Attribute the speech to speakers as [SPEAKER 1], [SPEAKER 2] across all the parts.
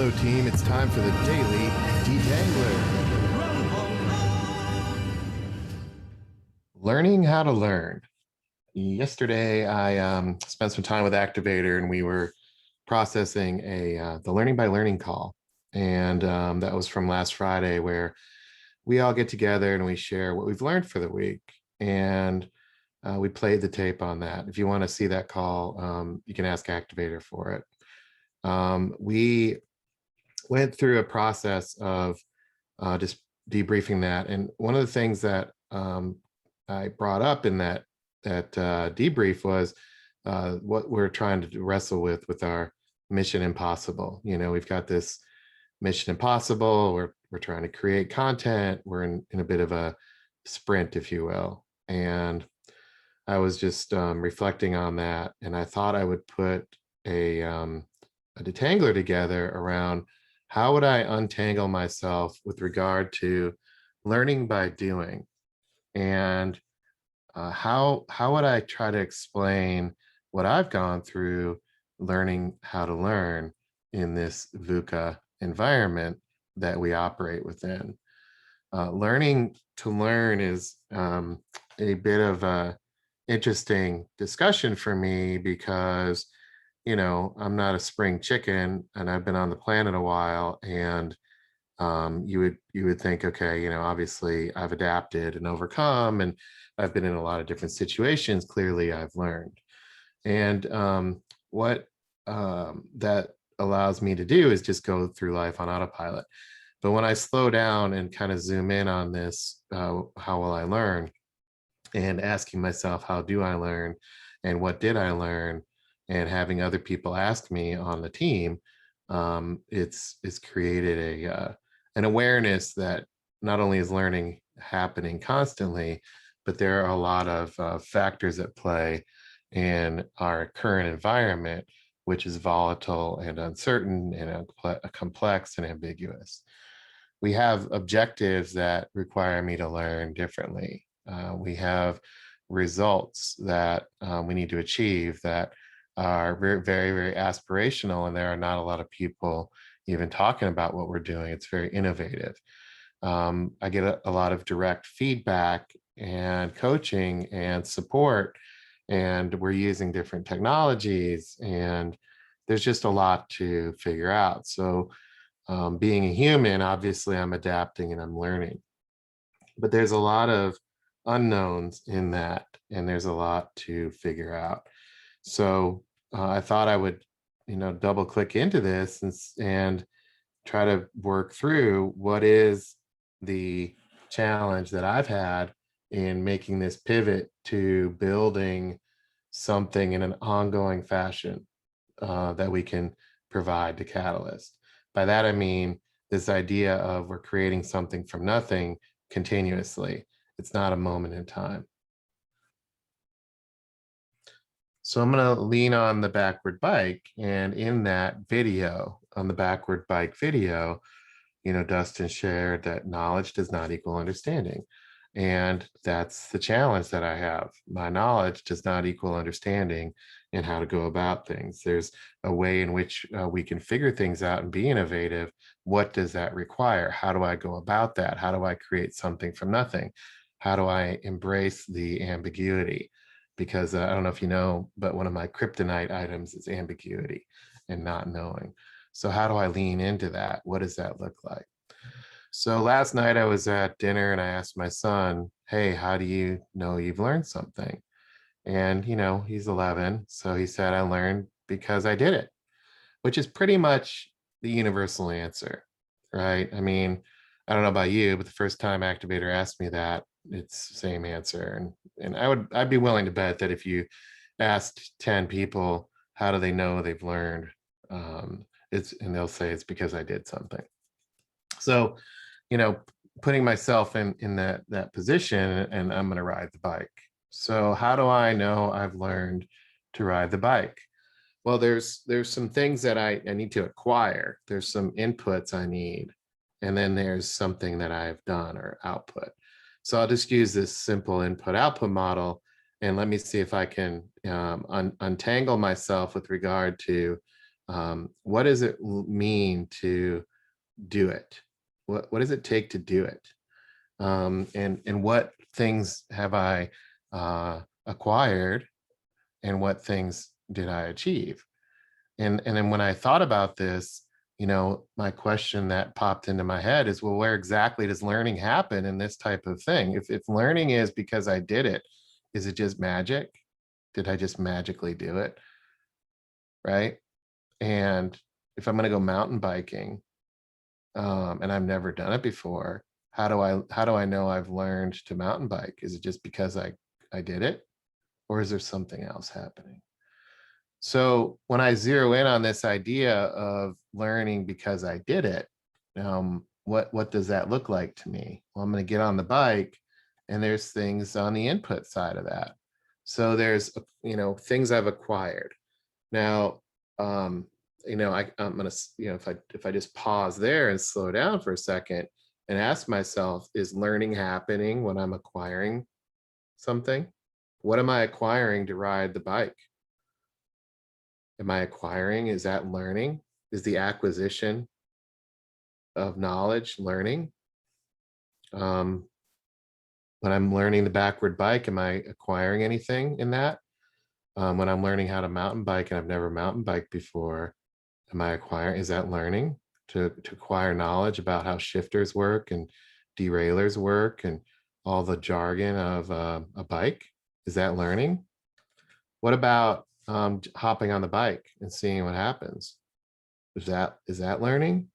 [SPEAKER 1] Hello, team. It's time for the Daily Detangler. Learning how to learn. Yesterday, I spent some time with Activator, and we were processing the learning by learning call, and that was from last Friday, where we all get together and we share what we've learned for the week, and we played the tape on that. If you want to see that call, you can ask Activator for it. We went through a process of just debriefing that, and one of the things that I brought up in that debrief was what we're trying to wrestle with our Mission Impossible. You know, we've got this Mission Impossible. We're trying to create content. We're in a bit of a sprint, if you will. And I was just reflecting on that, and I thought I would put a detangler together around how would I untangle myself with regard to learning by doing, and how would I try to explain what I've gone through learning how to learn in this VUCA environment that we operate within. Learning to learn is a bit of a interesting discussion for me because, you know, I'm not a spring chicken and I've been on the planet a while, and you would think, okay, you know, obviously I've adapted and overcome, and I've been in a lot of different situations. Clearly, I've learned, and what that allows me to do is just go through life on autopilot. But when I slow down and kind of zoom in on this, how will I learn? And asking myself, how do I learn? And what did I learn? And having other people ask me on the team, it's created an awareness that not only is learning happening constantly, but there are a lot of factors at play in our current environment, which is volatile and uncertain and complex and ambiguous. We have objectives that require me to learn differently. We have results that we need to achieve that are very, very, very aspirational, and there are not a lot of people even talking about what we're doing. It's very innovative. I get a lot of direct feedback and coaching and support, and we're using different technologies, and there's just a lot to figure out. So being a human, obviously I'm adapting and I'm learning, but there's a lot of unknowns in that, and there's a lot to figure out. So I thought I would, you know, double click into this and try to work through what is the challenge that I've had in making this pivot to building something in an ongoing fashion that we can provide to Catalyst. By that, I mean this idea of we're creating something from nothing continuously. It's not a moment in time. So I'm going to lean on the backward bike. And in that video, on the backward bike video, you know, Dustin shared that knowledge does not equal understanding. And that's the challenge that I have. My knowledge does not equal understanding in how to go about things. There's a way in which we can figure things out and be innovative. What does that require? How do I go about that? How do I create something from nothing? How do I embrace the ambiguity? Because I don't know if you know, but one of my kryptonite items is ambiguity and not knowing. So how do I lean into that? What does that look like? So last night I was at dinner and I asked my son, hey, how do you know you've learned something? And, you know, he's 11. So he said, I learned because I did it, which is pretty much the universal answer, right? I mean, I don't know about you, but the first time Activator asked me that, it's the same answer. And I'd be willing to bet that if you asked 10 people, how do they know they've learned? And they'll say it's because I did something. So, you know, putting myself in that position, and I'm going to ride the bike. So how do I know I've learned to ride the bike? Well, there's some things that I need to acquire. There's some inputs I need, and then there's something that I've done or output. So I'll just use this simple input output model, and let me see if I can untangle myself with regard to What does it mean to do it? What does it take to do it? And what things have I acquired, and what things did I achieve? And then when I thought about this, my question that popped into my head is, well, where exactly does learning happen in this type of thing? If learning is because I did it, is it just magic? Did I just magically do it? Right. And if I'm going to go mountain biking, and I've never done it before, how do I know I've learned to mountain bike? Is it just because I did it, or is there something else happening? So when I zero in on this idea of learning because I did it, what does that look like to me? Well, I'm going to get on the bike, and there's things on the input side of that. So there's things I've acquired. Now, I'm going to, if I just pause there and slow down for a second and ask myself, is learning happening when I'm acquiring something? What am I acquiring to ride the bike? Am I acquiring? Is that learning? Is the acquisition of knowledge learning? Um, when I'm learning the backward bike, am I acquiring anything in that? When I'm learning how to mountain bike and I've never mountain biked before, am I acquiring? Is that learning to acquire knowledge about how shifters work and derailleurs work and all the jargon of a bike? Is that learning? What about hopping on the bike and seeing what happens? Is that learning?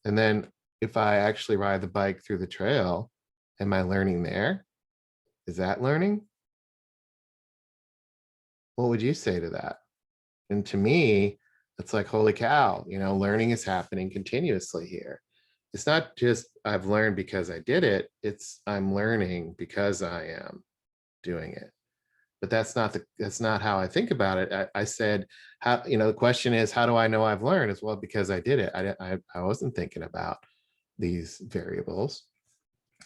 [SPEAKER 1] And then if I actually ride the bike through the trail, am I learning there? Is that learning? What would you say to that? And to me, it's like, holy cow, learning is happening continuously here. It's not just I've learned because I did it, it's I'm learning because I am doing it. But that's not how I think about it. I said, how, the question is, how do I know I've learned? As well, because I did it. I wasn't thinking about these variables.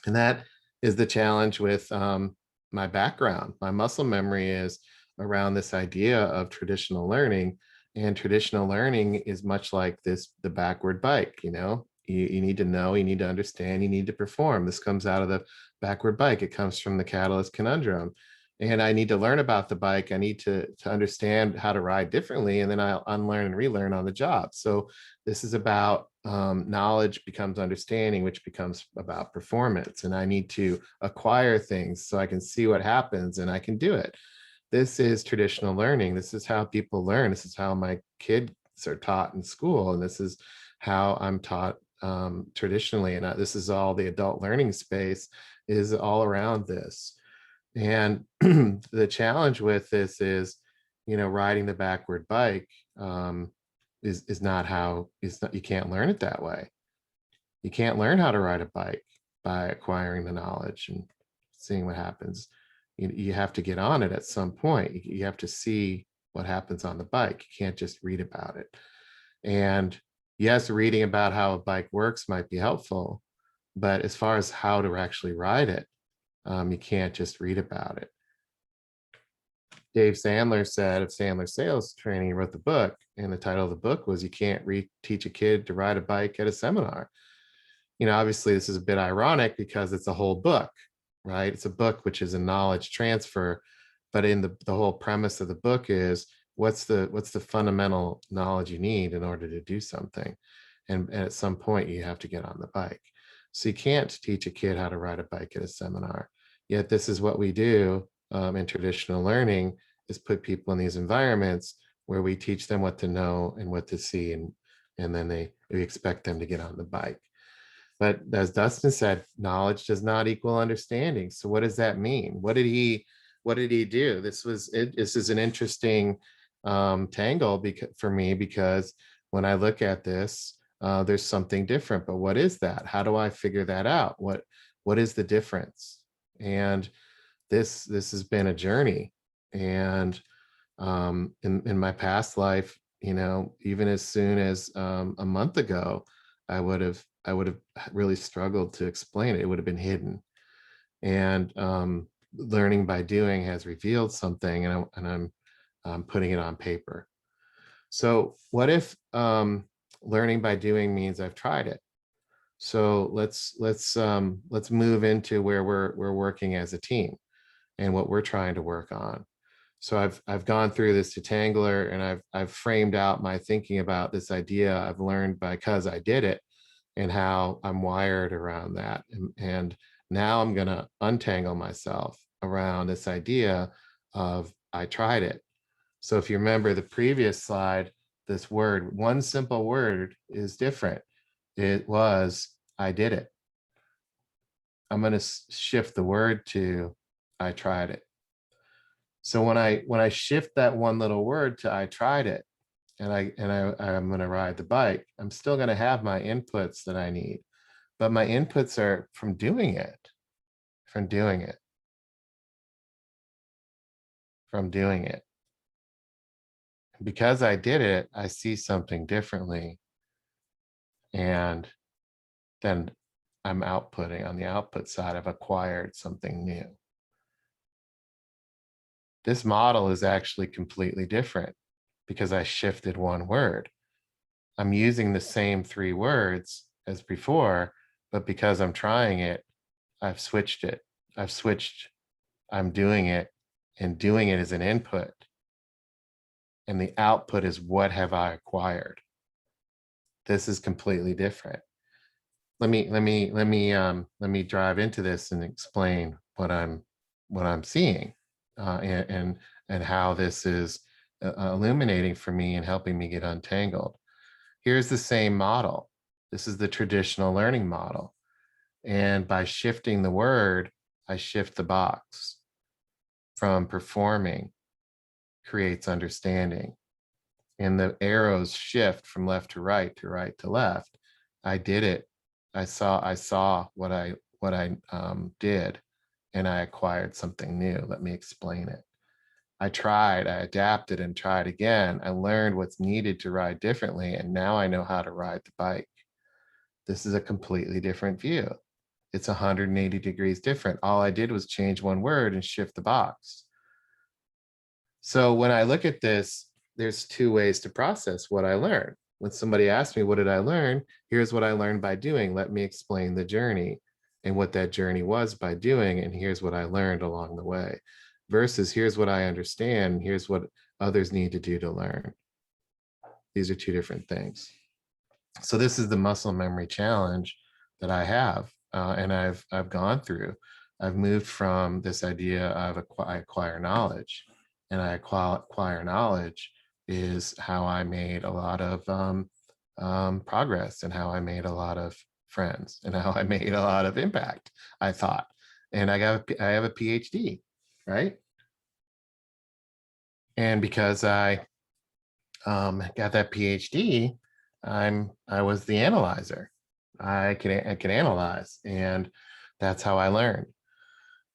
[SPEAKER 1] And that is the challenge with my background. My muscle memory is around this idea of traditional learning. And traditional learning is much like the backward bike. You need to know, you need to understand, you need to perform. This comes out of the backward bike. It comes from the catalyst conundrum. And I need to learn about the bike. I need to understand how to ride differently, and then I'll unlearn and relearn on the job. So this is about knowledge becomes understanding, which becomes about performance. And I need to acquire things so I can see what happens and I can do it. This is traditional learning. This is how people learn. This is how my kids are taught in school. And this is how I'm taught traditionally. And this is all the adult learning space is all around this. And the challenge with this is, riding the backward bike is not how you can't learn it that way. You can't learn how to ride a bike by acquiring the knowledge and seeing what happens. You have to get on it at some point. You have to see what happens on the bike. You can't just read about it. And yes, reading about how a bike works might be helpful, but as far as how to actually ride it, you can't just read about it. Dave Sandler said of Sandler Sales Training, he wrote the book, and the title of the book was "You Can't Teach a Kid to Ride a Bike at a Seminar." Obviously this is a bit ironic because it's a whole book, right? It's a book which is a knowledge transfer, but in the whole premise of the book is what's the fundamental knowledge you need in order to do something, and at some point you have to get on the bike. So you can't teach a kid how to ride a bike at a seminar. Yet this is what we do in traditional learning, is put people in these environments where we teach them what to know and what to see, and then we expect them to get on the bike. But as Dustin said, knowledge does not equal understanding. So what does that mean? What did he do? This is an interesting tangle for me, because when I look at this, there's something different. But what is that? How do I figure that out? What is the difference? And this has been a journey. And in my past life, even as soon as a month ago, I would have really struggled to explain it. It would have been hidden. And learning by doing has revealed something, and I'm putting it on paper. So what if learning by doing means I've tried it? So let's move into where we're working as a team and what we're trying to work on. So I've gone through this detangler, and I've framed out my thinking about this idea I've learned because I did it, and how I'm wired around that. And now I'm going to untangle myself around this idea of I tried it. So if you remember the previous slide, this word, one simple word is different. It was I did it. I'm going to shift the word to I tried it. So when I shift that one little word to I tried it, and I'm going to ride the bike, I'm still going to have my inputs that I need, but my inputs are from doing it, from doing it, from doing it. Because I did it, I see something differently, and then I'm outputting. On the output side, I've acquired something new. This model is actually completely different because I shifted one word. I'm using the same three words as before, but because I'm trying it, I've switched it. I've switched, I'm doing it, and doing it is an input. And the output is what have I acquired? This is completely different. Let me drive into this and explain what I'm seeing, and how this is illuminating for me and helping me get untangled. Here's the same model. This is the traditional learning model. And by shifting the word, I shift the box. From performing creates understanding. And the arrows shift from left to right to left. I did it. I saw what I did, and I acquired something new. Let me explain it. I tried, I adapted and tried again. I learned what's needed to ride differently, and now I know how to ride the bike. This is a completely different view. It's 180 degrees different. All I did was change one word and shift the box. So when I look at this, there's two ways to process what I learned. When somebody asks me, what did I learn? Here's what I learned by doing. Let me explain the journey and what that journey was by doing. And here's what I learned along the way, versus here's what I understand. Here's what others need to do to learn. These are two different things. So this is the muscle memory challenge that I have, and I've gone through. I've moved from this idea of I acquire knowledge, and I acquire knowledge is how I made a lot of progress, and how I made a lot of friends, and how I made a lot of impact, I thought. And I have a PhD, right? And because I got that PhD, I was the analyzer. I can analyze, and that's how I learned.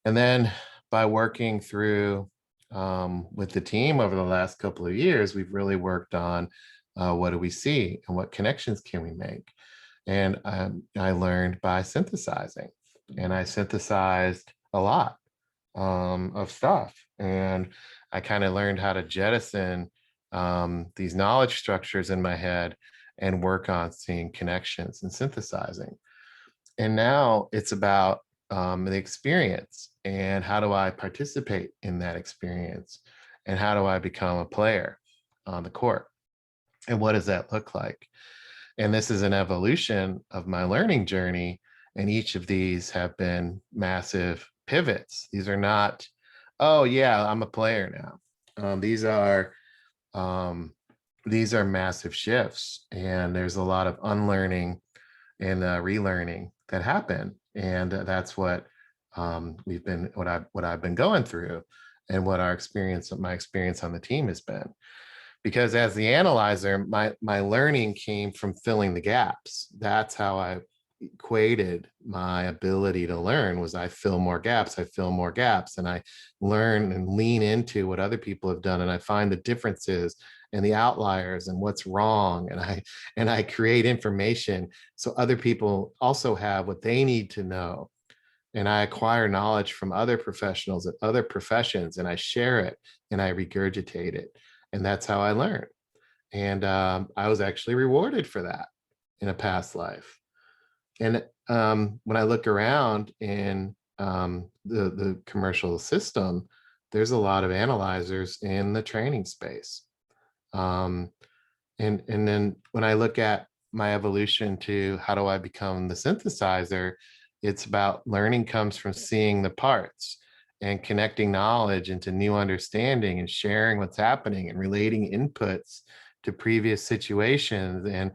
[SPEAKER 1] And then by working through with the team over the last couple of years, we've really worked on what do we see and what connections can we make. And I learned by synthesizing, and I synthesized a lot of stuff. And I kind of learned how to jettison these knowledge structures in my head and work on seeing connections and synthesizing. And now it's about the experience, and how do I participate in that experience, and how do I become a player on the court, and what does that look like? And this is an evolution of my learning journey. And each of these have been massive pivots. These are not, oh yeah, I'm a player now. Um, these are massive shifts, and there's a lot of unlearning and relearning that happen. And that's what I've been going through, and what my experience on the team has been. Because as the analyzer, my learning came from filling the gaps. That's how I equated my ability to learn. Was I fill more gaps, and I learn and lean into what other people have done, and I find the differences and the outliers and what's wrong, and I create information so other people also have what they need to know. And I acquire knowledge from other professionals at other professions, and I share it, and I regurgitate it. And that's how I learn. And I was actually rewarded for that in a past life. And when I look around in the commercial system, there's a lot of analyzers in the training space. Um, and then when I look at my evolution to how do I become the synthesizer, it's about learning comes from seeing the parts and connecting knowledge into new understanding and sharing what's happening and relating inputs to previous situations and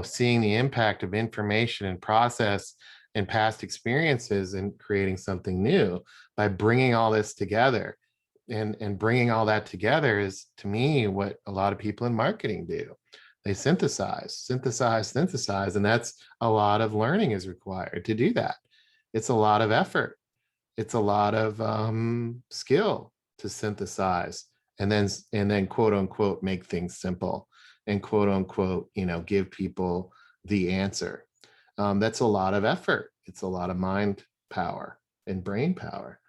[SPEAKER 1] seeing the impact of information and process and past experiences and creating something new by bringing all this together. And bringing all that together is, to me, what a lot of people in marketing do. They synthesize, and that's a lot of learning is required to do that. It's a lot of effort. It's a lot of skill to synthesize and then quote unquote make things simple and quote unquote give people the answer. That's a lot of effort. It's a lot of mind power and brain power.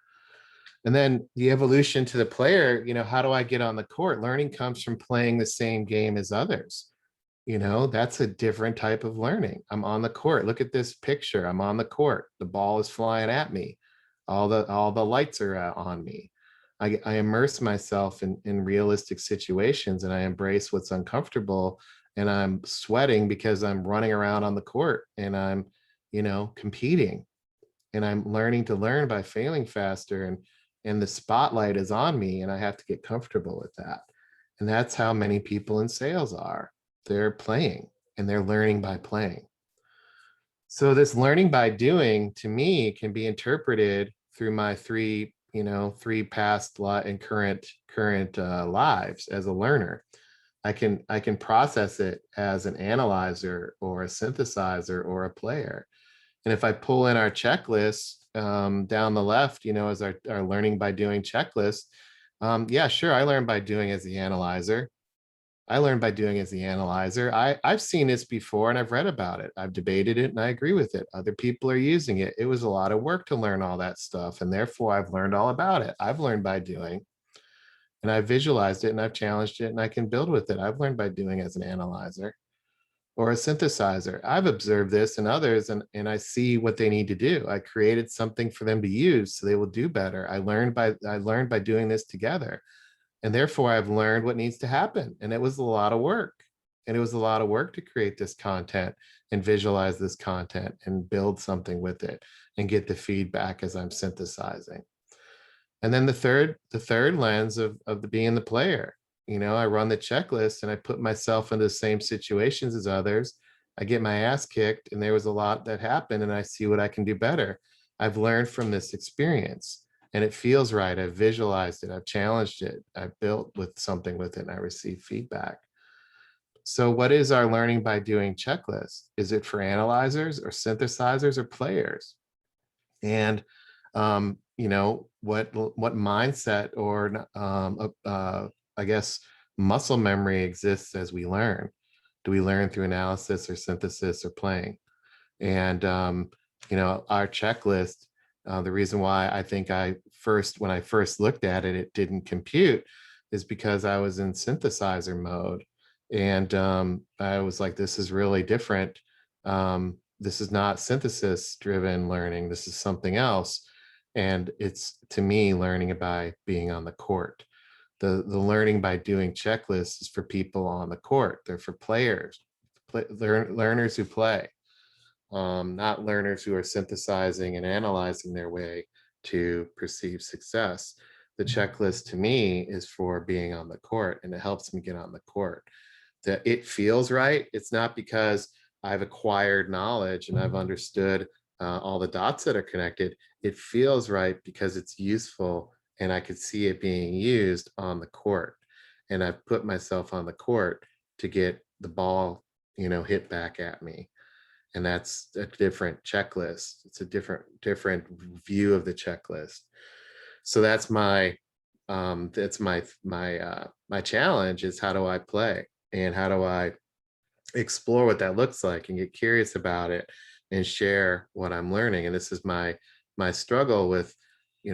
[SPEAKER 1] And then the evolution to the player, how do I get on the court? Learning comes from playing the same game as others. That's a different type of learning. I'm on the court. Look at this picture. I'm on the court. The ball is flying at me. All the lights are on me. I immerse myself in realistic situations, and I embrace what's uncomfortable, and I'm sweating because I'm running around on the court and I'm competing, and I'm learning to learn by failing faster, and the spotlight is on me, and I have to get comfortable with that. And that's how many people in sales are. They're playing and they're learning by playing. So this learning by doing, to me, can be interpreted through my three past and current lives as a learner. I can process it as an analyzer or a synthesizer or a player. And if I pull in our checklist down the left, as our learning by doing checklist, yeah, sure, I learn by doing as the analyzer. I've seen this before and I've read about it. I've debated it and I agree with it. Other people are using it. It was a lot of work to learn all that stuff. And therefore, I've learned all about it. I've learned by doing, and I've visualized it and I've challenged it and I can build with it. I've learned by doing as an analyzer or a synthesizer. I've observed this in others, and I see what they need to do. I created something for them to use so they will do better. I learned by doing this together. And therefore I've learned what needs to happen. And it was a lot of work. And it was a lot of work to create this content and visualize this content and build something with it and get the feedback as I'm synthesizing. And then the third lens of the being the player, I run the checklist and I put myself into the same situations as others. I get my ass kicked and there was a lot that happened and I see what I can do better. I've learned from this experience and it feels right. I've visualized it. I've challenged it. I've built with something with it and I receive feedback. So what is our learning by doing checklist? Is it for analyzers or synthesizers or players? And what mindset or I guess muscle memory exists as we learn? Do we learn through analysis or synthesis or playing? And our checklist, the reason why I think when I first looked at it, it didn't compute, is because I was in synthesizer mode, and I was like, this is really different. This is not synthesis driven learning. This is something else. And it's, to me, learning by being on the court. The learning by doing checklists is for people on the court. They're for players, learners who play, not learners who are synthesizing and analyzing their way to perceive success. The checklist, to me, is for being on the court, and it helps me get on the court. That it feels right. It's not because I've acquired knowledge and I've understood all the dots that are connected. It feels right because it's useful and I could see it being used on the court. And I've put myself on the court to get the ball, hit back at me. And that's a different checklist. It's a different view of the checklist. So that's my challenge, is how do I play and how do I explore what that looks like and get curious about it and share what I'm learning. And this is my struggle with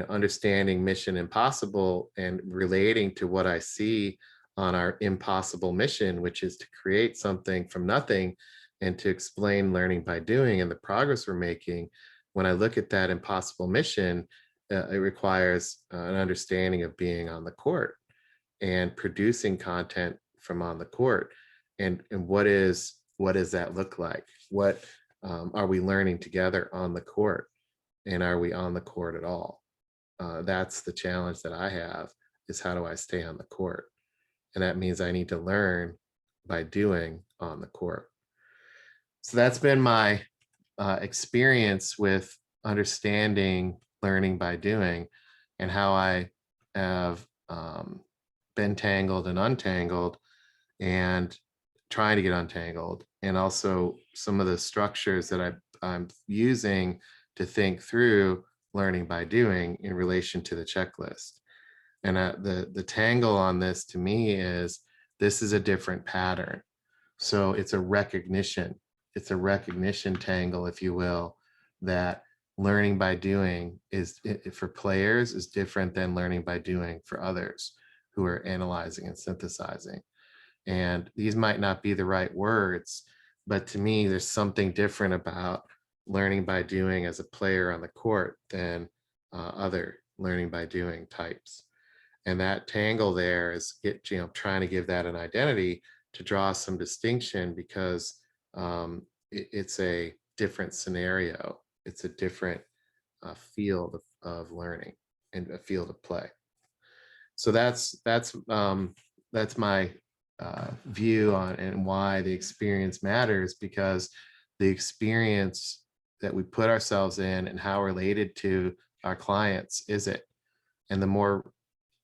[SPEAKER 1] understanding Mission Impossible and relating to what I see on our impossible mission, which is to create something from nothing and to explain learning by doing and the progress we're making. When I look at that impossible mission, it requires an understanding of being on the court and producing content from on the court. And what does that look like? What are we learning together on the court? And are we on the court at all? That's the challenge that I have, is how do I stay on the court? And that means I need to learn by doing on the court. So that's been my experience with understanding learning by doing, and how I have been tangled and untangled and trying to get untangled, and also some of the structures that I'm using to think through learning by doing in relation to the checklist. And the tangle on this to me is, this is a different pattern. So it's a recognition. It's a recognition tangle, if you will, that learning by doing is, for players, is different than learning by doing for others who are analyzing and synthesizing. And these might not be the right words, but to me, there's something different about learning by doing as a player on the court than other learning by doing types. And that tangle there is trying to give that an identity, to draw some distinction, because it's a different scenario. It's a different field of learning and a field of play. So that's my view on and why the experience matters, because the experience that we put ourselves in and how related to our clients is it. And the more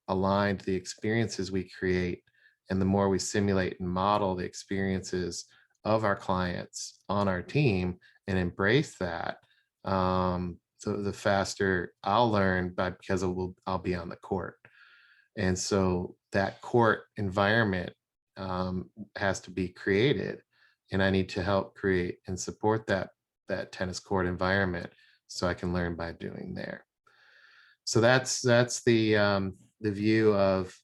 [SPEAKER 1] aligned the experiences we create, and the more we simulate and model the experiences of our clients on our team and embrace that, so the faster I'll learn, because I'll be on the court. And so that court environment has to be created, and I need to help create and support that tennis court environment, so I can learn by doing there. So that's the view of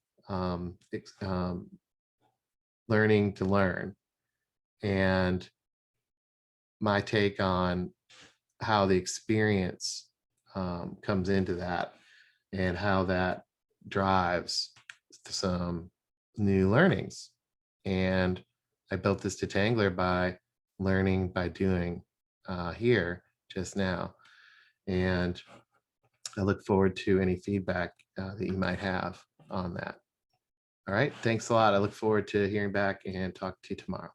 [SPEAKER 1] learning to learn, and my take on how the experience comes into that, and how that drives some new learnings. And I built this detangler by learning by doing here just now. And I look forward to any feedback that you might have on that. All right, thanks a lot. I look forward to hearing back and talk to you tomorrow.